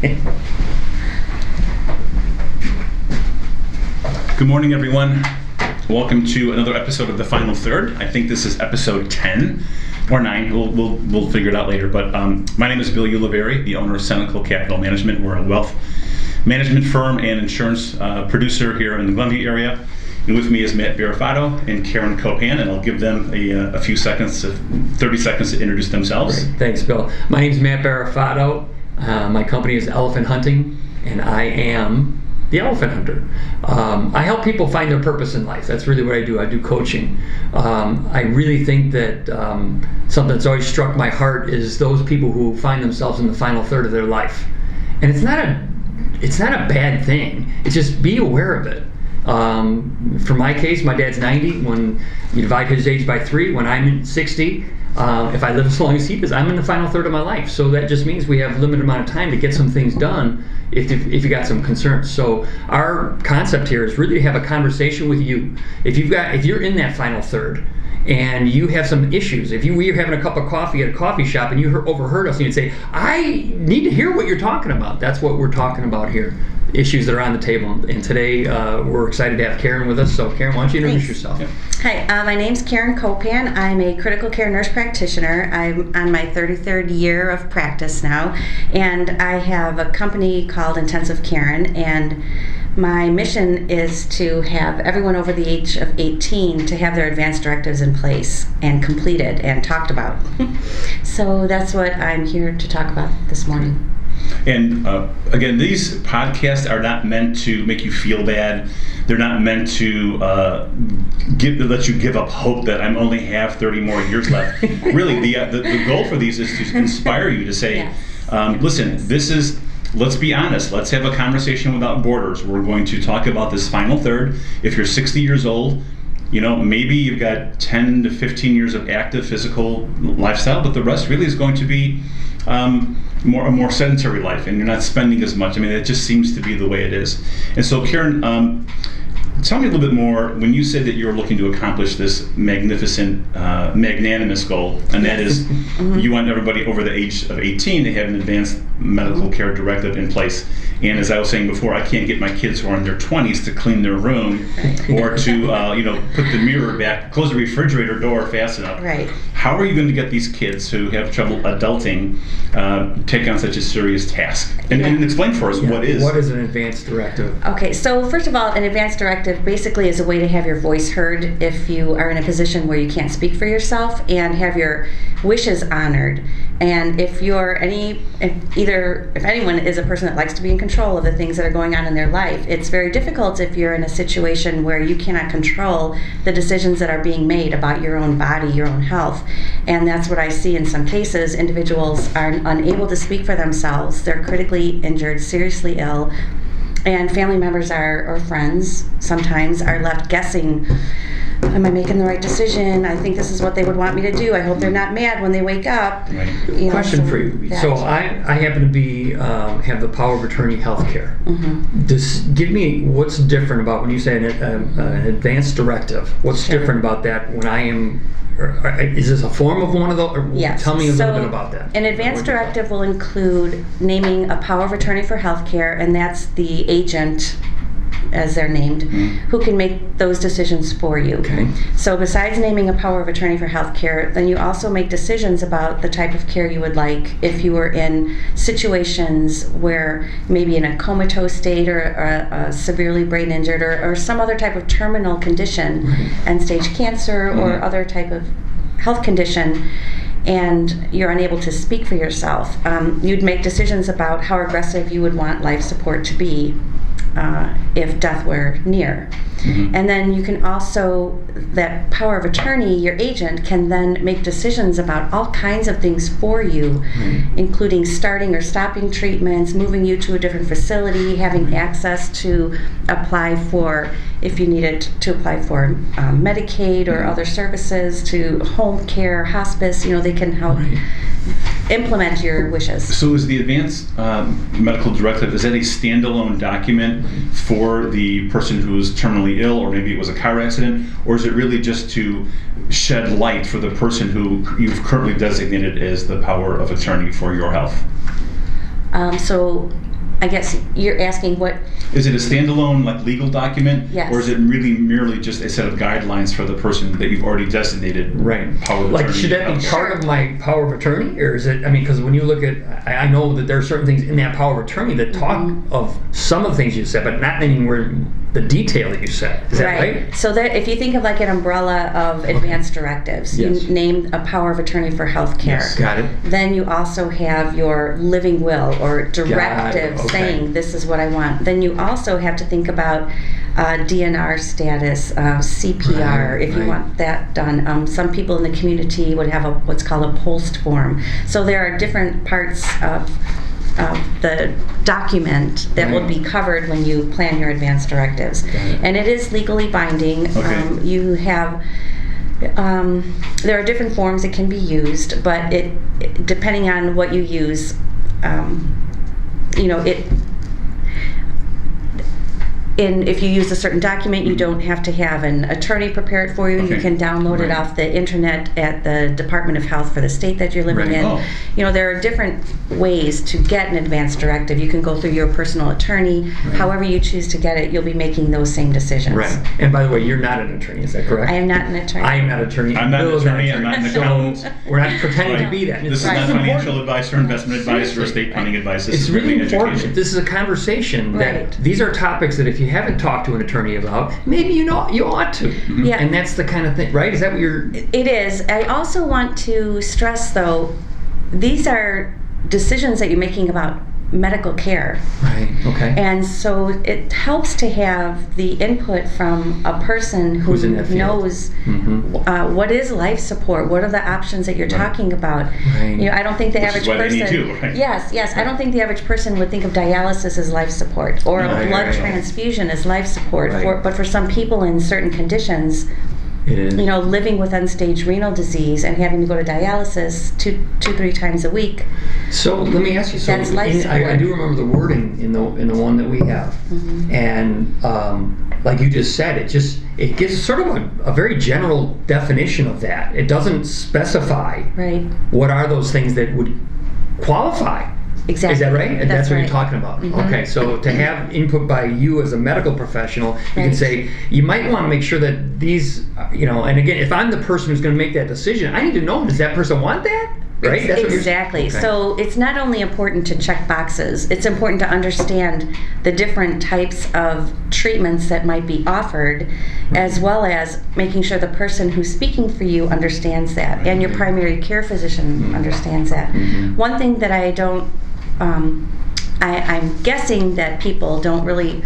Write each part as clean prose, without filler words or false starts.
Good morning, everyone. Welcome to another episode of The Final Third. I think this is episode 10 or 9. We'll figure it out later. But my name is Bill Ulivieri, the owner of Senecal Capital Management. We're a wealth management firm and insurance producer here in the Glenview area. And with me is Matt Berrafato and Karen Kopan, and I'll give them a few seconds, 30 seconds to introduce themselves. Great. Thanks, Bill. My name is Matt Berrafato. My company is Elephant Hunting, and I am the Elephant Hunter. I help people find their purpose in life. That's really what I do. I do coaching. I really think that something that's always struck my heart is those people who find themselves in the final third of their life. And it's not a bad thing. It's just be aware of it. For my case, my dad's 90. When you divide his age by 3, when I'm 60, if I live as long as he does, I'm in the final third of my life. So that just means we have a limited amount of time to get some things done if you got some concerns. So our concept here is really to have a conversation with you. If you're in that final third and you have some issues, if we were having a cup of coffee at a coffee shop and you overheard us and you'd say, I need to hear what you're talking about. That's what we're talking about here. Issues that are on the table. And today we're excited to have Karen with us. So Karen, why don't you introduce yourself? Yeah. Hi, my name's Karen Kopan. I'm a critical care nurse practitioner. I'm on my 33rd year of practice now, and I have a company called Intensive Karen, and my mission is to have everyone over the age of 18 to have their advanced directives in place and completed and talked about. So that's what I'm here to talk about this morning. And again, these podcasts are not meant to make you feel bad. They're not meant to let you give up hope that I only have 30 more years left. Really, the goal for these is to inspire you to say, yes. Listen, let's be honest. Let's have a conversation without borders. We're going to talk about this final third. If you're 60 years old, maybe you've got 10 to 15 years of active physical lifestyle, but the rest really is going to be a more sedentary life, and you're not spending as much. I mean, it just seems to be the way it is. And so, Karen, tell me a little bit more. When you said that you're looking to accomplish this magnificent, magnanimous goal, and that is you want everybody over the age of 18 to have an Advanced Medical Care Directive in place. And as I was saying before, I can't get my kids who are in their 20s to clean their room or to put the mirror back, close the refrigerator door fast enough. Right. How are you going to get these kids who have trouble adulting take on such a serious task? And explain for us what is an advanced directive? Okay, so first of all, an advanced directive basically is a way to have your voice heard if you are in a position where you can't speak for yourself and have your wishes honored. And if anyone is a person that likes to be in control of the things that are going on in their life, it's very difficult if you're in a situation where you cannot control the decisions that are being made about your own body, your own health. And that's what I see in some cases. Individuals are unable to speak for themselves. They're critically injured, seriously ill, and family members or friends sometimes are left guessing, am I making the right decision? I think this is what they would want me to do. I hope they're not mad when they wake up. Right. Question for you. So I happen to be have the power of attorney health care. Mm-hmm. Just give me what's different about when you say an advanced directive. What's different about that when I am? Is this a form of one of those? Yes. Tell me a little bit about that. An advanced directive will include naming a power of attorney for health care, and that's the agent, as they're named, who can make those decisions for you. Okay. So besides naming a power of attorney for health care, then you also make decisions about the type of care you would like if you were in situations where maybe in a comatose state or severely brain injured or some other type of terminal condition, end-stage cancer or other type of health condition, and you're unable to speak for yourself. You'd make decisions about how aggressive you would want life support to be if death were near. Mm-hmm. And then you can also, that power of attorney, your agent can then make decisions about all kinds of things for you, including starting or stopping treatments, moving you to a different facility, having access to apply for, if you needed to apply for Medicaid or other services, to home care, hospice, they can help implement your wishes. So is the Advanced Medical Directive, is that a standalone document for the person who is terminally ill, or maybe it was a car accident, or is it really just to shed light for the person who you've currently designated as the power of attorney for your health? So I guess you're asking what. Is it a standalone like legal document? Yes. Or is it really merely just a set of guidelines for the person that you've already designated? Right. Power of Like, attorney? should that be part of my power of attorney, or is it? I mean, because when you look at, I know that there are certain things in that power of attorney that talk of some of the things you said, but not anywhere the detail that you said. Is that right? So that if you think of like an umbrella of advanced directives, Yes. you name a power of attorney for healthcare. Yes. Got it. Then you also have your living will or directive Okay. saying this is what I want. Then you also have to think about DNR status, CPR, Right, if you right. want that done. Some people in the community would have what's called a post form. So there are different parts of the document that will be covered when you plan your advanced directives. And it is legally binding. Okay. You have there are different forms that can be used, but it depending on what you use, if you use a certain document, you don't have to have an attorney prepare it for you. Okay. You can download it Right. off the internet at the Department of Health for the state that you're living Right. in. Oh. There are different ways to get an advanced directive. You can go through your personal attorney. However you choose to get it, you'll be making those same decisions. Right. And by the way, you're not an attorney, is that correct? I am not an attorney. I am not an attorney. I'm not an Bill is attorney, I'm not an So accountant. we're not pretending to Right. be that. This is Right. not important. financial advice or investment advice or estate planning advice. This It's is really important. education. This is a conversation Right. that these are topics that if you haven't talked to an attorney about, maybe you ought to. Yeah. And that's the kind of thing, right? Is that what you're? It is. I also want to stress, though, these are decisions that you're making about medical care. Right. Okay. And so it helps to have the input from a person who Who's in that field. knows Mhm. what is life support, what are the options that you're talking about. Right. I don't think the Which is average why they person. need you, right? Yes. I don't think the average person would think of dialysis as life support or Right, a blood right. transfusion as life support. Right. But for some people in certain conditions, It is. living with end-stage renal disease and having to go to dialysis 3 times a week. So let me ask you. So That's life I support. do remember the wording in the one that we have, and like you just said, it gives sort of a very general definition of that. It doesn't specify Right. what are those things that would qualify. Exactly. Is that right? And that's what right. you're talking about. Mhm. Okay, so to have input by you as a medical professional, you can Right. say, you might want to make sure that these, and again, if I'm the person who's going to make that decision, I need to know, does that person want that? Right? That's what you're- Exactly. Okay. So it's not only important to check boxes, it's important to understand the different types of treatments that might be offered, as well as making sure the person who's speaking for you understands that, and your primary care physician understands that. One thing that I don't, I'm guessing that people don't really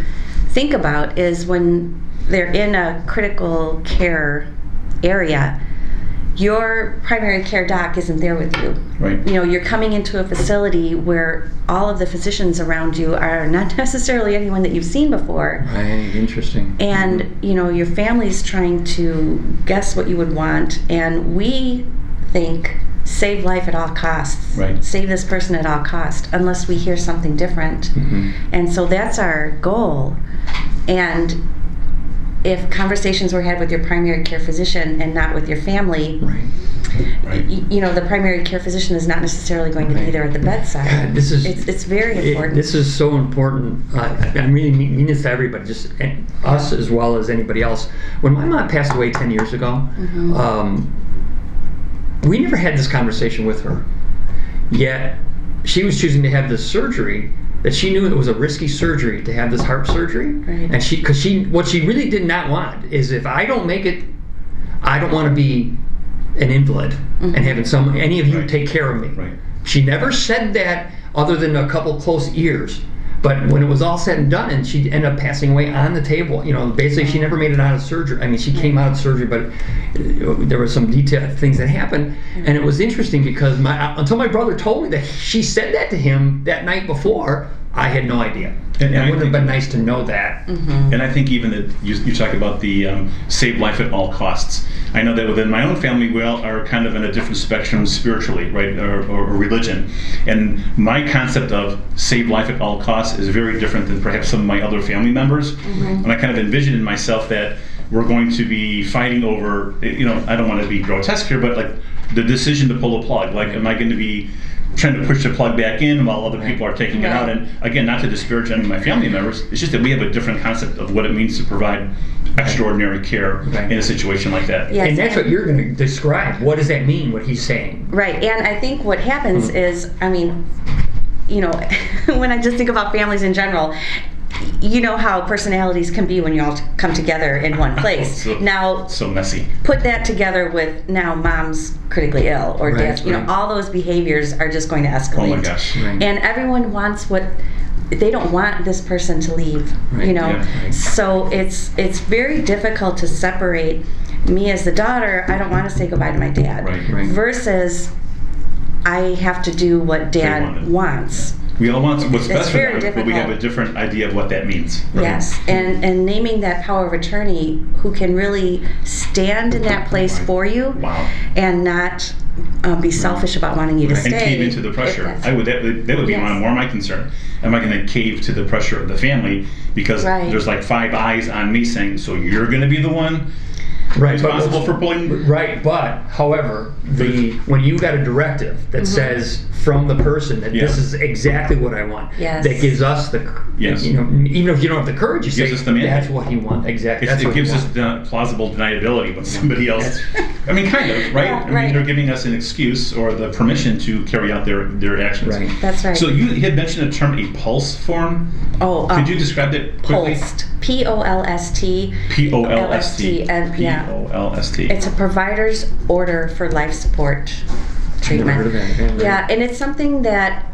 think about is when they're in a critical care area, your primary care doc isn't there with you. Right. You're coming into a facility where all of the physicians around you are not necessarily anyone that you've seen before. Right, interesting. And, your family's trying to guess what you would want. And we think, save life at all costs. Right. Save this person at all costs, unless we hear something different. And so that's our goal. And if conversations were had with your primary care physician and not with your family, Right. the primary care physician is not necessarily going to be there at the bedside. God, this is it's very important. This is so important. I really mean this to everybody, just us as well as anybody else. When my mom passed away 10 years ago, we never had this conversation with her. Yet she was choosing to have this surgery that she knew it was a risky surgery to have this heart surgery. Right. And what she really did not want is, if I don't make it, I don't want to be an invalid and having any of you Right. take care of me. Right. She never said that other than a couple close ears. But when it was all said and done, and she ended up passing away on the table, basically she never made it out of surgery. I mean, she came out of surgery, but there were some detailed things that happened. And it was interesting because until my brother told me that she said that to him that night before, I had no idea. And it would have been nice to know that. And I think even that you talk about the save life at all costs. I know that within my own family, we all are kind of in a different spectrum spiritually, right, or religion. And my concept of save life at all costs is very different than perhaps some of my other family members. And I kind of envision in myself that we're going to be fighting over, I don't want to be grotesque here, but like the decision to pull a plug. Like, am I going to be trying to push the plug back in while other people are taking it Right. out. And again, not to disparage any of my family members, it's just that we have a different concept of what it means to provide extraordinary care Right. in a situation like that. Yes. And that's what you're going to describe. What does that mean, what he's saying? Right, and I think what happens is, I mean, you know, when I just think about families in general, you know how personalities can be when you all come together in one place. So messy. Put that together with now mom's critically ill or Right, dad's, you know, right. all those behaviors are just going to escalate. Oh my gosh. Right. And everyone wants what they don't want this person to leave, Right, you know. yeah, right. So it's very difficult to separate me as the daughter. I don't want to say goodbye to my dad, Right. Right. versus I have to do what dad wanted. wants. We all want what's best for very them, but we have a difficult. different idea of what that means. Yes, and naming that power of attorney who can really stand in that place Right. for you, Wow. and not be selfish about wanting you to Right. stay. And cave into the if pressure. that's- That would be Yes. more my concern. Am I going to cave to the pressure of the family because Right. there's like 5 eyes on me saying, so you're going to be the one Right, responsible for pulling? Right, but however, when you got a directive that says from the person that this Yeah. is exactly what I want, Yes. that gives us the, Yes. you know, even if you don't have the courage, you say Gives us the mandate. that's what he wants. Exactly, that's It what gives he us wants. the plausible deniability when somebody else. I mean, kind of, right? Yeah, I mean, right. they're giving us an excuse or the permission to carry out their actions. Right. That's right. So you had mentioned the term a pulse form. Oh, Could you describe that quickly? POLST, POLST. POLST. and yeah, POLST. it's a provider's order for life support treatment. heard of that, yeah, right. Yeah, and it's something that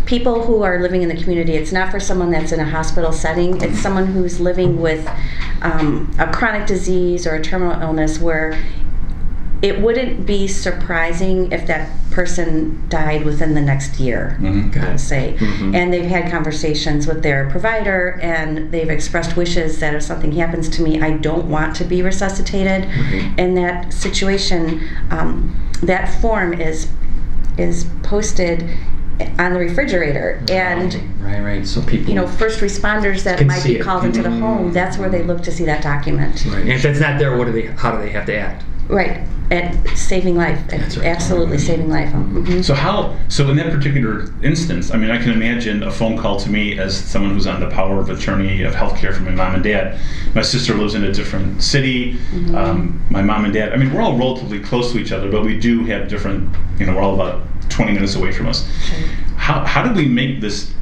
people who are living in the community, it's not for someone that's in a hospital setting, it's someone who's living with a chronic disease or a terminal illness where it wouldn't be surprising if that person died within the next year, let's say. And they've had conversations with their provider and they've expressed wishes that if something happens to me, I don't want to be resuscitated. In that situation, that form is posted on the refrigerator, and Right. So people, you know, first responders that Can might see be it. called into the home, that's where they look to see that document. right. And if that's not there, how do they have to act? Right, and saving life, That's right. absolutely saving life. Mhm. So in that particular instance, I mean, I can imagine a phone call to me as someone who's on the power of attorney of healthcare for my mom and dad. My sister lives in a different city. My mom and dad, I mean, we're all relatively close to each other, but we do have different, you know, we're all about 20 minutes away from us. How do we make this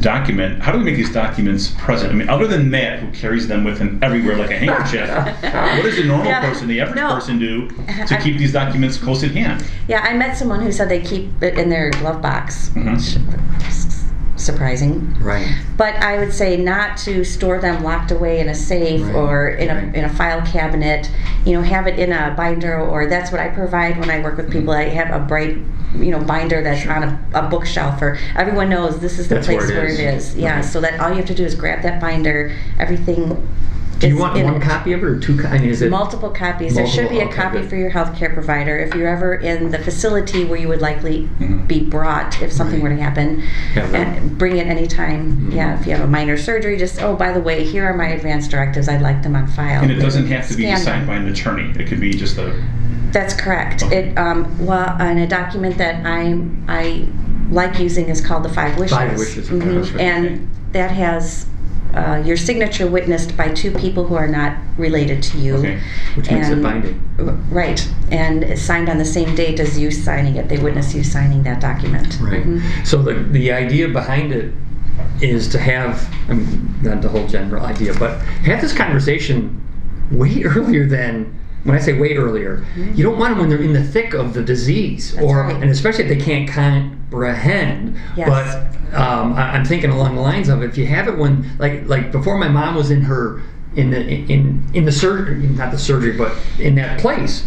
document, how do we make these documents present? I mean, other than Matt, who carries them with him everywhere like a handkerchief, what does the normal Yeah. person, the average No. person do to keep these documents close at hand? Yeah, I met someone who said they keep it in their glove box, Mhm. which is surprising. Right. But I would say not to store them locked away in a safe Right, or in right. a file cabinet. You know, have it in a binder, or that's what I provide when I work with people. I have a bright, you know, binder that's on a bookshelf, or everyone knows this is the That's place where it where it is. is. Yeah, Right. so that all you have to do is grab that binder. Everything. Do you is want in one it. copy of it or two? I mean, is it Multiple copies. There should be a Multiple, okay, copy good. for your healthcare provider. If you're ever in the facility where you would likely be brought if something Right. were to happen, Have them. and bring it anytime. Yeah, if you have a minor surgery, just, oh, by the way, here are my advanced directives. I'd like them on file. And it doesn't have to be Scan signed them. by an attorney. It could be just a. That's correct. Okay. And a document that I like using is called the 5 Wishes. 5 Wishes, okay, that's right. And Okay. that has your signature witnessed by 2 people who are not related to you. Okay. Which makes it And- binding. Right, and it's signed on the same date as you signing it. They witness you signing that document. Right. Mhm. So the idea behind it is to have, I mean, not the whole general idea, but have this conversation way earlier than, when I say way earlier, you don't want them when they're in the thick of the disease, That's or right. and especially if they can't comprehend. Yes. But I'm thinking along the lines of, if you have it when, like before my mom was in the surgery, not the surgery, but in that place.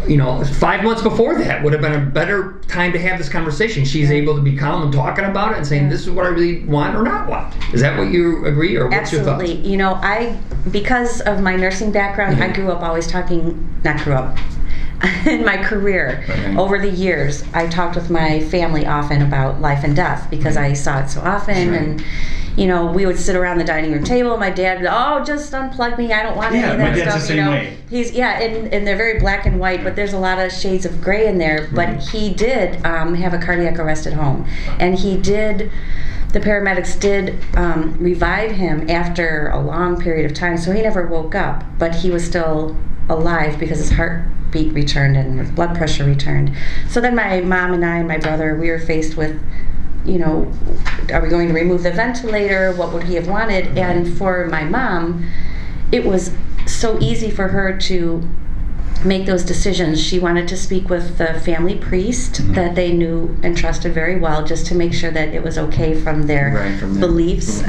You know, 5 months before that would have been a better time to have this conversation. She's able to be calm and talking about it and saying, this is what I really want or not want. Is that what you agree, or what's your Absolutely. thoughts? You know, because of my nursing background, I grew up always in my career, Right. over the years, I talked with my family often about life and death because I saw it so often, Right. and we would sit around the dining room table. My dad would, just unplug me. I don't want any of that my dad's stuff. the same way. And they're very black and white, but there's a lot of shades of gray in there. But he did have a cardiac arrest at home, and the paramedics did revive him after a long period of time, so he never woke up, but he was still alive because his heartbeat returned and his blood pressure returned. So then my mom and I and my brother, we were faced with, are we going to remove the ventilator? What would he have wanted? And for my mom, it was so easy for her to make those decisions. She wanted to speak with the family priest that they knew and trusted very well, just to make sure that it was okay from their beliefs,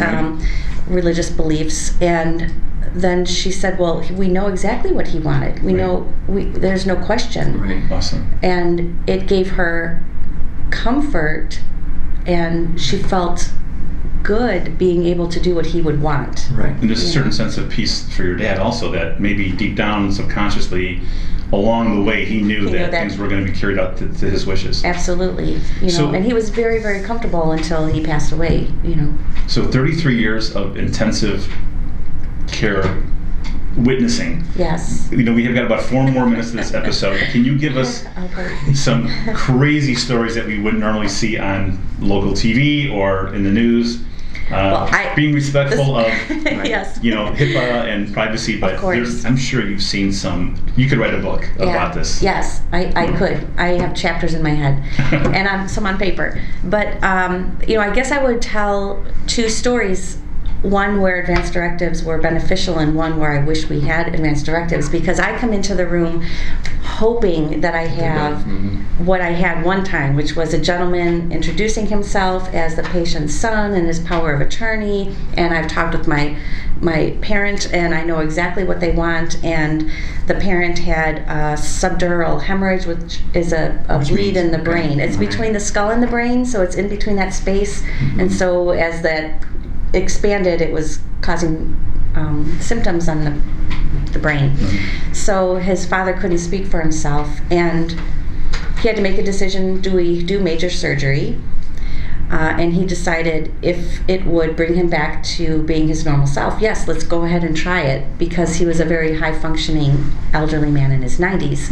religious beliefs. And then she said, well, we know exactly what he wanted. We know, there's no question. Right. Awesome. And it gave her comfort, and she felt good being able to do what he would want. Right. And there's a certain sense of peace for your dad also, that maybe deep down subconsciously along the way he knew that things were going to be carried out to his wishes. Absolutely. And he was very, very comfortable until he passed away. So 33 years of intensive care witnessing. Yes. We have got about 4 more minutes of this episode. Can you give us some crazy stories that we wouldn't normally see on local TV or in the news? Being respectful of yes. HIPAA and privacy, but I'm sure you've seen some. You could write a book about this. Yes, I could. I have chapters in my head and some on paper. But I guess I would tell 2 stories. One where advanced directives were beneficial, and one where I wish we had advanced directives, because I come into the room hoping that I have what I had one time, which was a gentleman introducing himself as the patient's son and his power of attorney, and I've talked with my parent, and I know exactly what they want. And the parent had a subdural hemorrhage, which is a bleed in the brain. It's between the skull and the brain, so it's in between that space. And so as that expanded, it was causing symptoms on the brain. So his father couldn't speak for himself, and he had to make a decision: do we do major surgery? And he decided if it would bring him back to being his normal self, yes, let's go ahead and try it, because he was a very high-functioning elderly man in his 90s.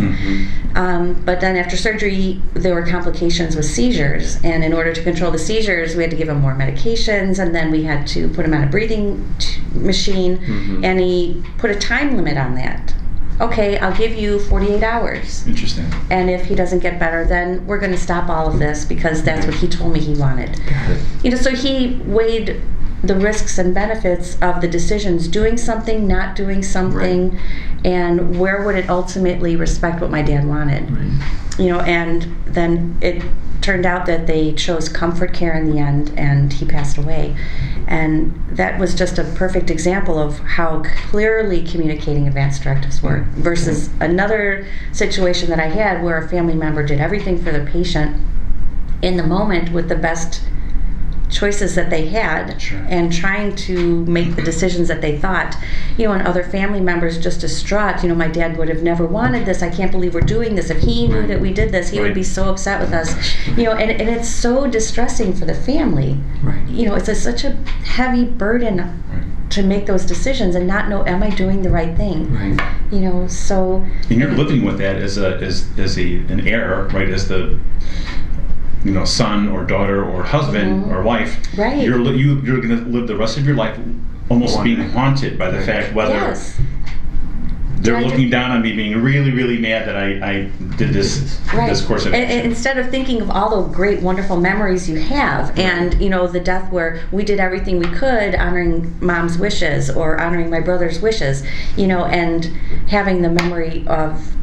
But then after surgery, there were complications with seizures, and in order to control the seizures, we had to give him more medications, and then we had to put him on a breathing machine, and he put a time limit on that. Okay, I'll give you 48 hours. Interesting. And if he doesn't get better, then we're going to stop all of this, because that's what he told me he wanted. Got it. So he weighed the risks and benefits of the decisions, doing something, not doing something, and where would it ultimately respect what my dad wanted. And then it turned out that they chose comfort care in the end, and he passed away. And that was just a perfect example of how clearly communicating advanced directives work, versus another situation that I had where a family member did everything for the patient in the moment with the best choices that they had, and trying to make the decisions that they thought, and other family members just distraught. My dad would have never wanted this. I can't believe we're doing this. If he knew that we did this, he would be so upset with us. And it's so distressing for the family. It's such a heavy burden to make those decisions and not know, am I doing the right thing? So. And you're living with that as an heir, right? As the son or daughter or husband or wife, you're going to live the rest of your life almost being haunted by the fact whether they're looking down on me, being really, really mad that I did this course of action. Instead of thinking of all the great, wonderful memories you have, and the death where we did everything we could, honoring mom's wishes or honoring my brother's wishes, and having the memory of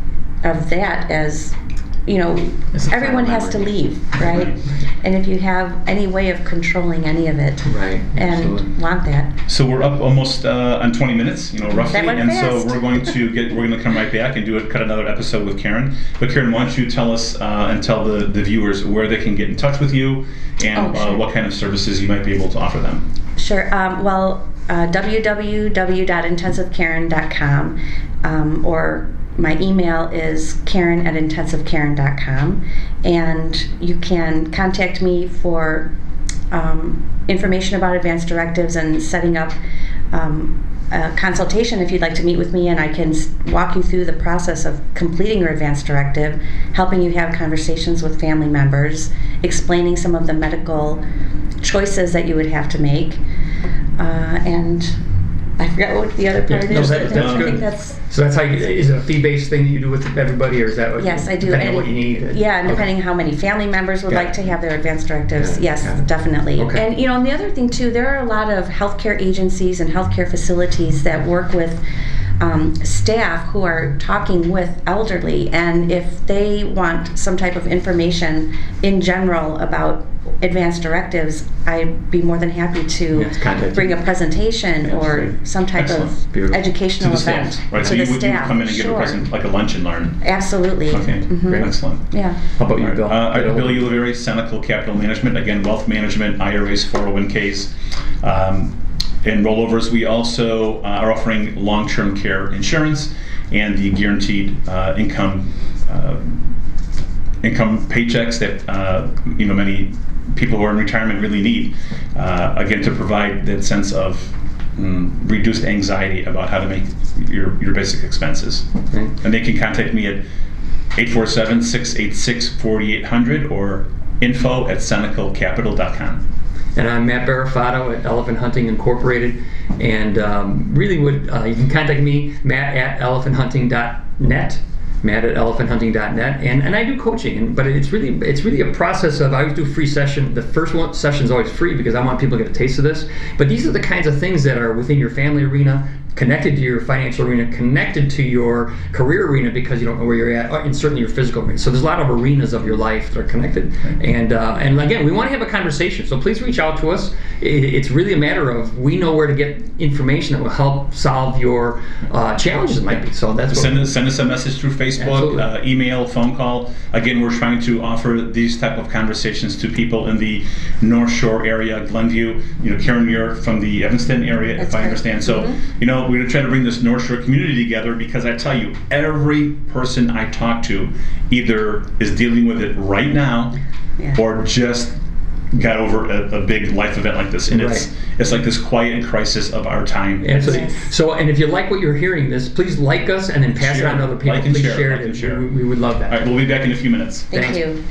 that as everyone has to leave, right? And if you have any way of controlling any of it, and want that. So we're up almost on 20 minutes, roughly, that went and fast. So we're going to come right back and cut another episode with Karen. But Karen, why don't you tell us and tell the viewers where they can get in touch with you, and what kind of services you might be able to offer them. Sure. www.intensivekaren.com, or my email is karen@intensivekaren.com, and you can contact me for information about advanced directives and setting up a consultation if you'd like to meet with me, and I can walk you through the process of completing your advanced directive, helping you have conversations with family members, explaining some of the medical choices that you would have to make, and I forgot what the other part No, is. that's I good. think that's, So that's how you, is it a fee-based thing that you do with everybody, or is that what? yes, I do. Depending on And what you need? yeah, and depending how many family members would Got like it. to have their advanced directives, Got it. yes, Got it. definitely. Okay. And and the other thing too, there are a lot of healthcare agencies and healthcare facilities that work with staff who are talking with elderly, and if they want some type of information in general about advanced directives, I'd be more than happy to Yes, contact bring you. a presentation or great. some type Excellent. of Beautiful. To educational the event staff, right? to So the you would staff. come in and give a Sure. present, like a lunch and learn. Absolutely. Okay, Mhm. excellent. Yeah. How about you, All right. Bill? Bill Ulivieri, Senecal Capital Management, again, wealth management, IRAs, 401ks, and rollovers. We also are offering long-term care insurance and the guaranteed income paychecks that many people who are in retirement really need. Again, to provide that sense of reduced anxiety about how to make your basic expenses. Okay. And they can contact me at 847-686-4800 or info@senecalcapital.com. And I'm Matt Berrafato at Elephant Hunting Incorporated, and really would you can contact me, Matt at elephanthunting.net. Matt at elephanthunting.net, and I do coaching, but it's really a process of, I always do a free session. The first one session is always free because I want people to get a taste of this. But these are the kinds of things that are within your family arena, connected to your financial arena, connected to your career arena because you don't know where you're at, and certainly your physical arena. So there's a lot of arenas of your life that are connected. And again, we want to have a conversation. So please reach out to us. It's really a matter of, we know where to get information that will help solve your challenges it might be. So that's what Send us a message through Facebook, Absolutely. email, phone call. Again, we're trying to offer these type of conversations to people in the North Shore area, Glenview. Karen, you're from the Evanston area, That's if I right. understand. So, we're going to try to bring this North Shore community together, because I tell you, every person I talk to either is dealing with it right now Yeah. or just got over a big life event like this. And Right. it's like this quiet crisis of our time. Absolutely. Yes. So, and if you like what you're hearing, please like us and then pass it Share on to it. other people. Like and Please share. share Like it. and share. We would love that. All right, we'll be back in a few minutes. Thank Thanks. you.